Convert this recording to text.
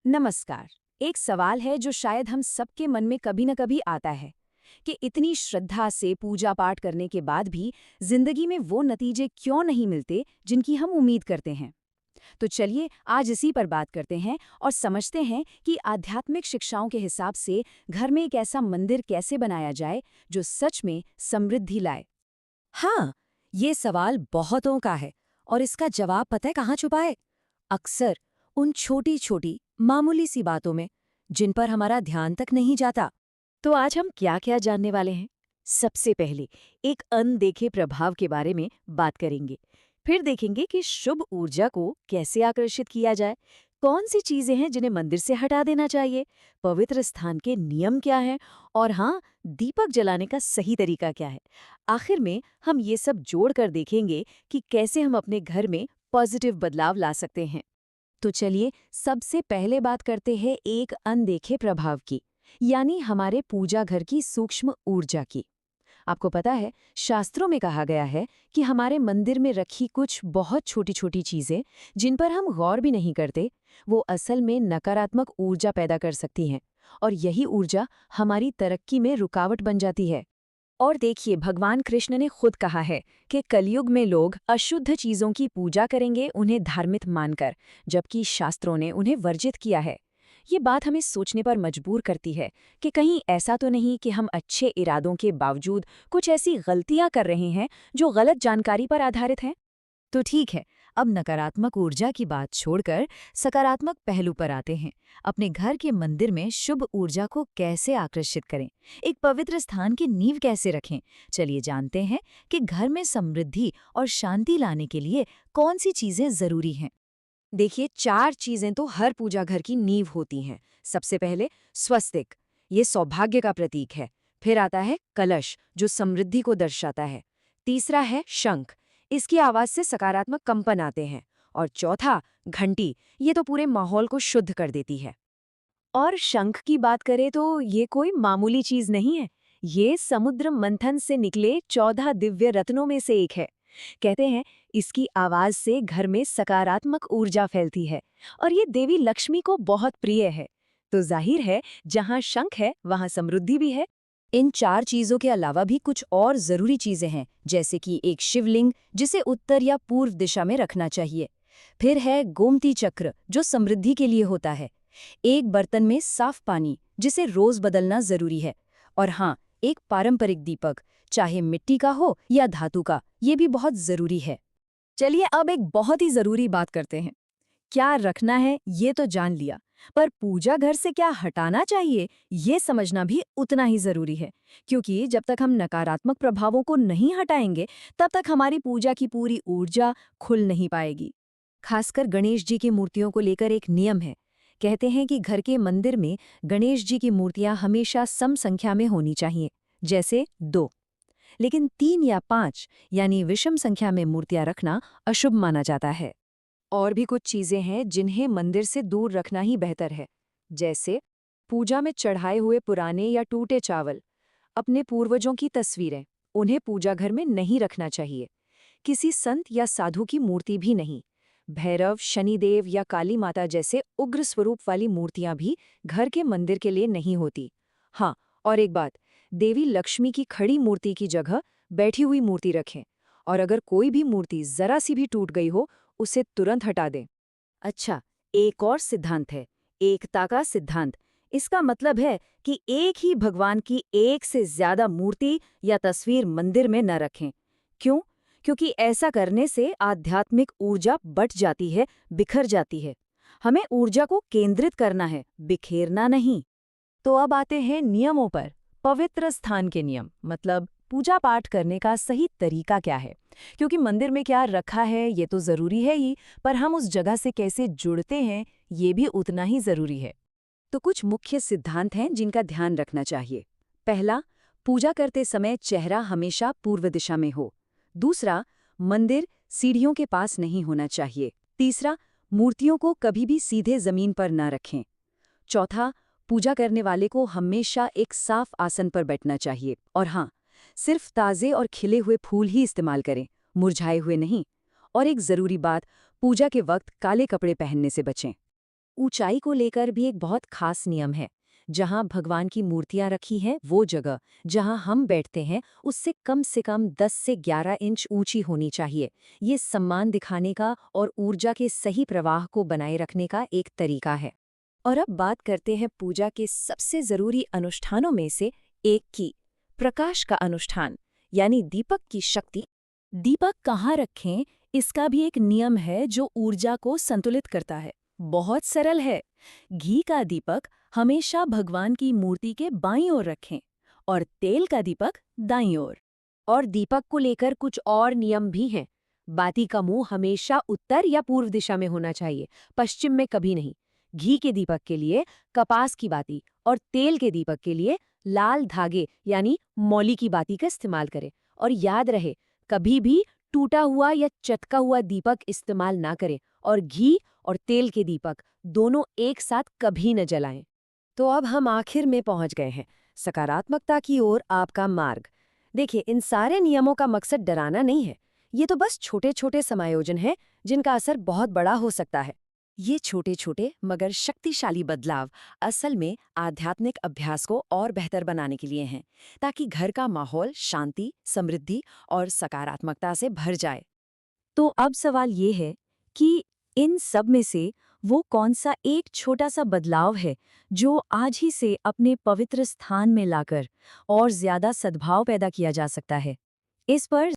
नमस्कार। एक सवाल है जो शायद हम सबके मन में कभी न कभी आता है कि इतनी श्रद्धा से पूजा पाठ करने के बाद भी जिंदगी में वो नतीजे क्यों नहीं मिलते जिनकी हम उम्मीद करते हैं। तो चलिए आज इसी पर बात करते हैं और समझते हैं कि आध्यात्मिक शिक्षाओं के हिसाब से घर में एक ऐसा मंदिर कैसे बनाया जाए जो सच में समृद्धि लाए। हाँ, ये सवाल बहुतों का है और इसका जवाब पता है कहाँ छुपा है? अक्सर उन छोटी-छोटी, मामूली सी बातों में, जिन पर हमारा ध्यान तक नहीं जाता। तो आज हम क्या-क्या जानने वाले हैं? सबसे पहले एक अनदेखे प्रभाव के बारे में बात करेंगे। फिर देखेंगे कि शुभ ऊर्जा को कैसे आकर्षित किया जाए, कौन सी चीजें हैं जिन्हें मंदिर से हटा देना चाहिए, पवित्र स्थान के नियम क्या हैं और हाँ, दीपक जलाने का सही तरीका क्या है। आखिर में हम ये सब जोड़कर देखेंगे कि कैसे हम अपने घर में पॉजिटिव बदलाव ला सकते हैं। तो चलिए सबसे पहले बात करते हैं एक अनदेखे प्रभाव की, यानी हमारे पूजा घर की सूक्ष्म ऊर्जा की। आपको पता है, शास्त्रों में कहा गया है कि हमारे मंदिर में रखी कुछ बहुत छोटी छोटी चीजें जिन पर हम गौर भी नहीं करते, वो असल में नकारात्मक ऊर्जा पैदा कर सकती हैं और यही ऊर्जा हमारी तरक्की में रुकावट बन जाती है। और देखिए, भगवान कृष्ण ने खुद कहा है कि कलयुग में लोग अशुद्ध चीजों की पूजा करेंगे उन्हें धार्मिक मानकर, जबकि शास्त्रों ने उन्हें वर्जित किया है। ये बात हमें सोचने पर मजबूर करती है कि कहीं ऐसा तो नहीं कि हम अच्छे इरादों के बावजूद कुछ ऐसी गलतियां कर रहे हैं जो गलत जानकारी पर आधारित हैं। तो ठीक है, अब नकारात्मक ऊर्जा की बात छोड़कर सकारात्मक पहलू पर आते हैं। अपने घर के मंदिर में शुभ ऊर्जा को कैसे आकर्षित करें, एक पवित्र स्थान की नींव कैसे रखें। चलिए जानते हैं कि घर में समृद्धि और शांति लाने के लिए कौन सी चीजें जरूरी हैं। देखिए, 4 चीजें तो हर पूजा घर की नींव होती हैं। सबसे पहले स्वस्तिक, ये सौभाग्य का प्रतीक है। फिर आता है कलश, जो समृद्धि को दर्शाता है। तीसरा है शंख, इसकी आवाज से सकारात्मक कंपन आते हैं। और चौथा घंटी, ये तो पूरे माहौल को शुद्ध कर देती है। और शंख की बात करें तो ये कोई मामूली चीज नहीं है। ये समुद्र मंथन से निकले 14 दिव्य रत्नों में से एक है। कहते हैं इसकी आवाज से घर में सकारात्मक ऊर्जा फैलती है और ये देवी लक्ष्मी को बहुत प्रिय है। तो जाहिर है, जहाँ शंख है वहाँ समृद्धि भी है। इन 4 चीजों के अलावा भी कुछ और जरूरी चीजें हैं, जैसे कि एक शिवलिंग जिसे उत्तर या पूर्व दिशा में रखना चाहिए। फिर है गोमती चक्र जो समृद्धि के लिए होता है। एक बर्तन में साफ पानी जिसे रोज बदलना जरूरी है। और हाँ, एक पारंपरिक दीपक, चाहे मिट्टी का हो या धातु का, ये भी बहुत जरूरी है। चलिए अब एक बहुत ही जरूरी बात करते हैं। क्या रखना है ये तो जान लिया, पर पूजा घर से क्या हटाना चाहिए ये समझना भी उतना ही जरूरी है। क्योंकि जब तक हम नकारात्मक प्रभावों को नहीं हटाएंगे, तब तक हमारी पूजा की पूरी ऊर्जा खुल नहीं पाएगी। खासकर गणेश जी की मूर्तियों को लेकर एक नियम है। कहते हैं कि घर के मंदिर में गणेश जी की मूर्तियां हमेशा सम संख्या में होनी चाहिए, जैसे 2। लेकिन 3 या 5 यानी विषम संख्या में मूर्तियां रखना अशुभ माना जाता है। और भी कुछ चीजें हैं जिन्हें मंदिर से दूर रखना ही बेहतर है, जैसे पूजा में चढ़ाए हुए पुराने या टूटे चावल, अपने पूर्वजों की तस्वीरें, उन्हें पूजा घर में नहीं रखना चाहिए। किसी संत या साधु की मूर्ति भी नहीं। भैरव, शनिदेव या काली माता जैसे उग्र स्वरूप वाली मूर्तियां भी घर के मंदिर के लिए नहीं होती। हाँ, और एक बात, देवी लक्ष्मी की खड़ी मूर्ति की जगह बैठी हुई मूर्ति रखें। और अगर कोई भी मूर्ति जरा सी भी टूट गई हो, उसे तुरंत हटा दें। अच्छा, एक और सिद्धांत है, एकता का सिद्धांत। इसका मतलब है कि एक ही भगवान की एक से ज्यादा मूर्ति या तस्वीर मंदिर में न रखें। क्यों? क्योंकि ऐसा करने से आध्यात्मिक ऊर्जा बट जाती है, बिखर जाती है। हमें ऊर्जा को केंद्रित करना है, बिखेरना नहीं। तो अब आते हैं नियमों पर। पवित्र स्थान के नियम, मतलब पूजा पाठ करने का सही तरीका क्या है। क्योंकि मंदिर में क्या रखा है ये तो जरूरी है ही, पर हम उस जगह से कैसे जुड़ते हैं ये भी उतना ही जरूरी है। तो कुछ मुख्य सिद्धांत हैं जिनका ध्यान रखना चाहिए। पहला, पूजा करते समय चेहरा हमेशा पूर्व दिशा में हो। दूसरा, मंदिर सीढ़ियों के पास नहीं होना चाहिए। तीसरा, मूर्तियों को कभी भी सीधे जमीन पर न रखें। चौथा, पूजा करने वाले को हमेशा एक साफ आसन पर बैठना चाहिए। और हाँ, सिर्फ ताज़े और खिले हुए फूल ही इस्तेमाल करें, मुरझाए हुए नहीं। और एक ज़रूरी बात, पूजा के वक्त काले कपड़े पहनने से बचें। ऊंचाई को लेकर भी एक बहुत खास नियम है। जहां भगवान की मूर्तियां रखी हैं, वो जगह जहां हम बैठते हैं उससे कम 10 से 11 इंच ऊंची होनी चाहिए। ये सम्मान दिखाने का और ऊर्जा के सही प्रवाह को बनाए रखने का एक तरीका है। और अब बात करते हैं पूजा के सबसे जरूरी अनुष्ठानों में से एक की, प्रकाश का अनुष्ठान, यानी दीपक की शक्ति। दीपक कहाँ रखें, इसका भी एक नियम है जो ऊर्जा को संतुलित करता है। बहुत सरल है। घी का दीपक हमेशा भगवान की मूर्ति के बाईं ओर रखें और तेल का दीपक दाईं ओर। और दीपक को लेकर कुछ और नियम भी हैं। बाती का मुंह हमेशा उत्तर या पूर्व दिशा में होना चाहिए, पश्चिम में कभी नहीं। घी के दीपक के लिए कपास की बाती और तेल के दीपक के लिए लाल धागे यानी मौली की बाती का इस्तेमाल करें। और याद रहे, कभी भी टूटा हुआ या चटका हुआ दीपक इस्तेमाल ना करें और घी और तेल के दीपक दोनों एक साथ कभी न जलाएं। तो अब हम आखिर में पहुंच गए हैं, सकारात्मकता की ओर आपका मार्ग। देखिए, इन सारे नियमों का मकसद डराना नहीं है। ये तो बस छोटे छोटे समायोजन हैं जिनका असर बहुत बड़ा हो सकता है। ये छोटे छोटे मगर शक्तिशाली बदलाव असल में आध्यात्मिक अभ्यास को और बेहतर बनाने के लिए हैं, ताकि घर का माहौल शांति, समृद्धि और सकारात्मकता से भर जाए। तो अब सवाल ये है कि इन सब में से वो कौन सा एक छोटा सा बदलाव है जो आज ही से अपने पवित्र स्थान में लाकर और ज्यादा सद्भाव पैदा किया जा सकता है। इस पर